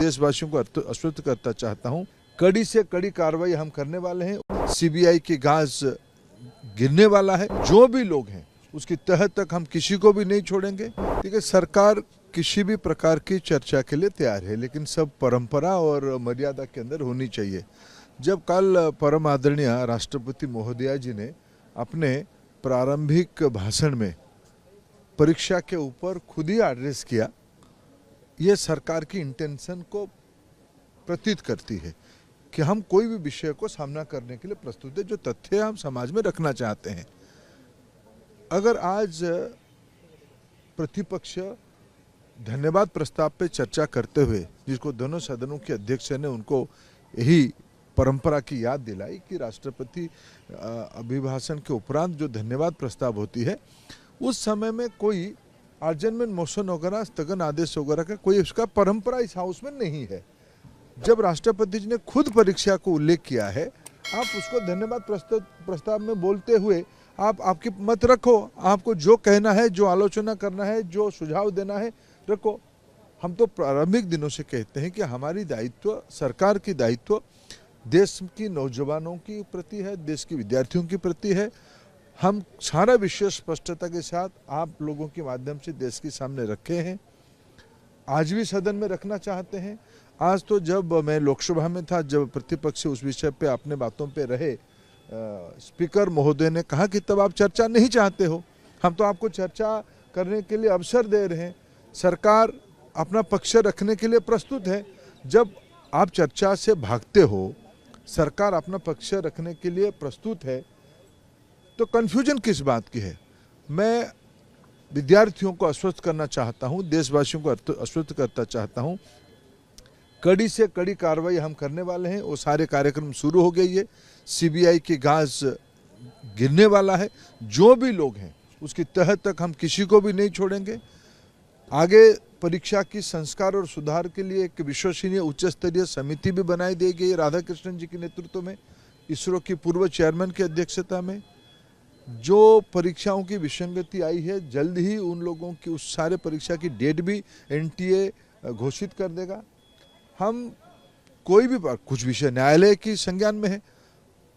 देशवासियों को आश्वस्त करता चाहता हूं, कड़ी से कड़ी कार्रवाई हम करने वाले हैं। सीबीआई की घास गिरने वाला है। जो भी लोग हैं उसकी तह तक हम किसी को भी नहीं छोड़ेंगे। ठीक है, सरकार किसी भी प्रकार की चर्चा के लिए तैयार है, लेकिन सब परंपरा और मर्यादा के अंदर होनी चाहिए। जब कल परम आदरणीय राष्ट्रपति महोदया जी ने अपने प्रारंभिक भाषण में परीक्षा के ऊपर खुद ही एड्रेस किया, ये सरकार की इंटेंशन को प्रतीत करती है कि हम कोई भी विषय को सामना करने के लिए प्रस्तुत है, जो तथ्य हम समाज में रखना चाहते हैं। अगर आज प्रतिपक्ष धन्यवाद प्रस्ताव पे चर्चा करते हुए, जिसको दोनों सदनों के अध्यक्ष ने उनको यही परंपरा की याद दिलाई कि राष्ट्रपति अभिभाषण के उपरांत जो धन्यवाद प्रस्ताव होती है, उस समय में कोई आर्जनमेंट मोशन वगैरह, स्थगन आदेश वगैरह का कोई उसका परंपरा इस हाउस में नहीं है। जब राष्ट्रपति जी ने खुद परीक्षा को उल्लेख किया है, आप उसको धन्यवाद प्रस्ताव में बोलते हुए आप आपकी मत रखो, आपको जो कहना है, जो आलोचना करना है, जो सुझाव देना है रखो। हम तो प्रारंभिक दिनों से कहते हैं कि हमारी दायित्व, सरकार की दायित्व देश की नौजवानों की प्रति है, देश की विद्यार्थियों की प्रति है। हम सारा विषय स्पष्टता के साथ आप लोगों के माध्यम से देश के सामने रखे हैं, आज भी सदन में रखना चाहते हैं। आज तो जब मैं लोकसभा में था, जब प्रतिपक्ष उस विषय पे अपने बातों पे रहे, स्पीकर महोदय ने कहा कि तब आप चर्चा नहीं चाहते हो। हम तो आपको चर्चा करने के लिए अवसर दे रहे हैं, सरकार अपना पक्ष रखने के लिए प्रस्तुत है। जब आप चर्चा से भागते हो, सरकार अपना पक्ष रखने के लिए प्रस्तुत है, तो कन्फ्यूजन किस बात की है? मैं विद्यार्थियों को आश्वस्त करना चाहता हूं, देशवासियों को आश्वस्त करता चाहता हूं, कड़ी से कड़ी कार्रवाई हम करने वाले हैं। वो सारे कार्यक्रम शुरू हो गई है। सीबीआई की घास गिरने वाला है। जो भी लोग हैं उसकी तह तक हम किसी को भी नहीं छोड़ेंगे। आगे परीक्षा की संस्कार और सुधार के लिए एक विश्वसनीय उच्च स्तरीय समिति भी बनाई दी गई राधाकृष्णन जी के नेतृत्व में, इसरो की पूर्व चेयरमैन की अध्यक्षता में। जो परीक्षाओं की विसंगति आई है, जल्द ही उन लोगों की उस सारे परीक्षा की डेट भी एनटीए घोषित कर देगा। हम कोई भी कुछ विषय न्यायालय की संज्ञान में है,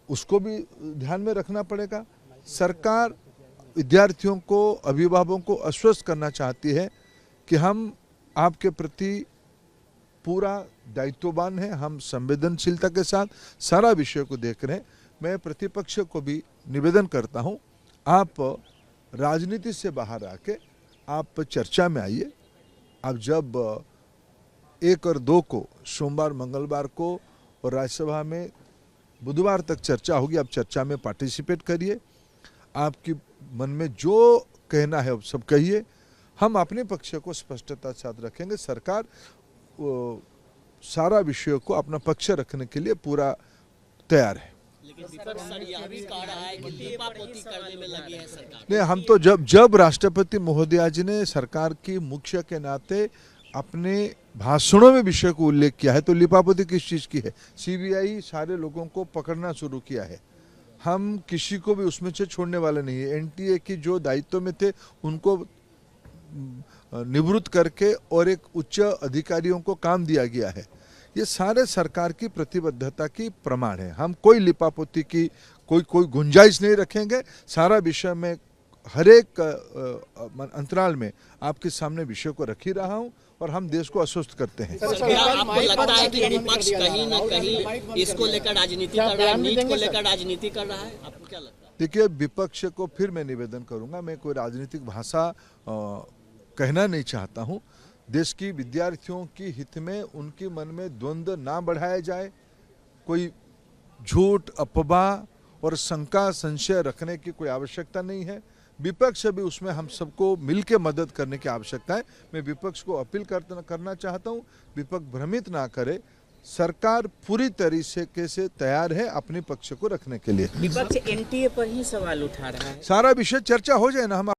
उसको भी ध्यान में रखना पड़ेगा। सरकार विद्यार्थियों को, अभिभावकों को आश्वस्त करना चाहती है कि हम आपके प्रति पूरा दायित्ववान हैं, हम संवेदनशीलता के साथ सारा विषय को देख रहे हैं। मैं प्रतिपक्ष को भी निवेदन करता हूं, आप राजनीति से बाहर आके आप चर्चा में आइए। आप जब 1 और 2 को, सोमवार मंगलवार को और राज्यसभा में बुधवार तक चर्चा होगी, आप चर्चा में पार्टिसिपेट करिए। आपकी मन में जो कहना है सब कहिए। हम अपने पक्ष को स्पष्टता के साथ रखेंगे। सरकार सारा विषयों को अपना पक्ष रखने के लिए पूरा तैयार है। लेकिन विपक्ष सर यह भी कह रहा है कि लीपापोती करने में लगी है सरकार। नहीं, हम तो जब राष्ट्रपति महोदया जी ने सरकार की मुख्य के नाते अपने भाषणों में विषय को उल्लेख किया है, तो लिपापोती किस चीज़ की है? सीबीआई सारे लोगों को पकड़ना शुरू किया है, हम किसी को भी उसमें से छोड़ने वाले नहीं है। एनटीए की जो दायित्व में थे उनको निवृत्त करके और एक उच्च अधिकारियों को काम दिया गया है। ये सारे सरकार की प्रतिबद्धता की प्रमाण है। हम कोई लिपापोती की कोई गुंजाइश नहीं रखेंगे। सारा विषय में हर एक अंतराल में आपके सामने विषय को रख ही रहा हूं और हम देश को आश्वस्त करते हैं। आपको लगता है कि विपक्ष कहीं ना कहीं इसको लेकर राजनीति कर रहा है, नीट को लेकर राजनीति कर रहा है? आपको क्या लगता है? देखिए, विपक्ष को फिर मैं निवेदन करूंगा, मैं कोई राजनीतिक भाषा कहना नहीं चाहता हूं। देश की विद्यार्थियों की हित में उनके मन में द्वंद्व ना बढ़ाया जाए। कोई झूठ, अफवाह और शंका, संशय रखने की कोई आवश्यकता नहीं है। विपक्ष भी उसमें हम सबको मिलकर मदद करने की आवश्यकता है। मैं विपक्ष को अपील करना चाहता हूं, विपक्ष भ्रमित ना करे। सरकार पूरी तरीके से तैयार है अपने पक्ष को रखने के लिए। विपक्ष एनटीए पर ही सवाल उठा रहा है। सारा विषय चर्चा हो जाए ना, हम